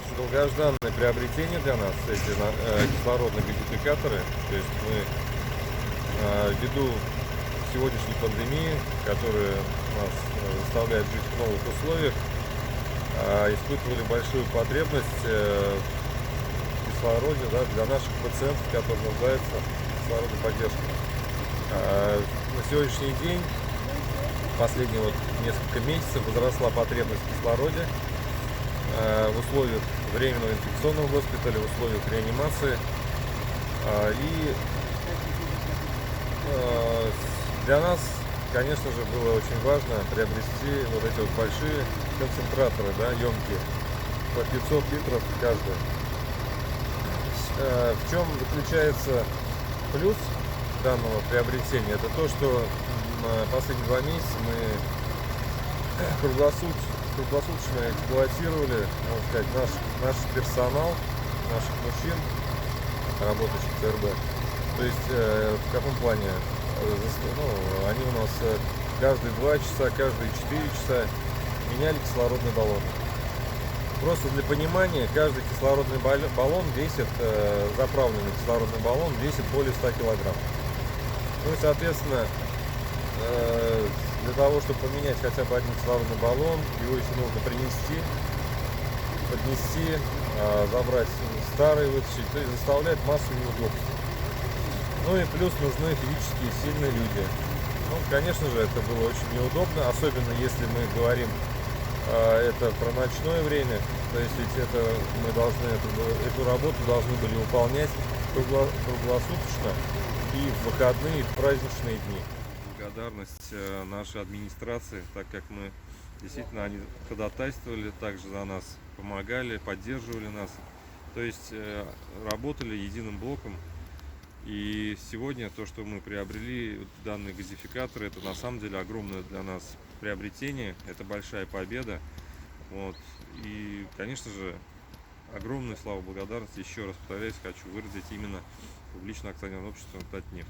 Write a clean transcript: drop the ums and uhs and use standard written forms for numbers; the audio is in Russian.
очень долгожданное приобретение для нас, эти кислородные газификаторы. То есть мы ввиду сегодняшней пандемии, которая нас заставляет жить в новых условиях, испытывали большую потребность в кислороде, да, для наших пациентов, которые нуждаются в кислородной поддержке. На сегодняшний день, последние несколько месяцев, возросла потребность в кислороде в условиях временного инфекционного госпиталя, в условиях реанимации. И для нас, конечно же, было очень важно приобрести вот эти большие концентраторы, да, емкие, по 500 литров каждый. В чем заключается плюс данного приобретения? Это то, что последние 2 месяца мы круглосуточно эксплуатировали, можно сказать, наш персонал, наших мужчин, работающих в ЦРБ. То есть в каком плане? Они у нас каждые 2 часа, каждые 4 часа меняли кислородный баллон. Просто для понимания, каждый кислородный баллон весит, заправленный кислородный баллон весит более 100 килограмм. Ну и, соответственно, для того, чтобы поменять хотя бы один кислородный баллон, его еще нужно принести, поднести, забрать старый, вытащить, то есть заставляет массу неудобств. Ну и плюс нужны физически сильные люди. Ну, конечно же, это было очень неудобно, особенно если мы говорим это про ночное время, то есть ведь мы должны эту работу должны были выполнять круглосуточно и в выходные, и в праздничные дни. Благодарность нашей администрации, так как мы действительно, они ходатайствовали также за нас, помогали, поддерживали нас, то есть работали единым блоком. И сегодня то, что мы приобрели данные газификаторы, это на самом деле огромное для нас приобретение, это большая победа. И, конечно же, огромную славу благодарности, еще раз повторяюсь, хочу выразить именно публичное акционерное общество «Татнефть».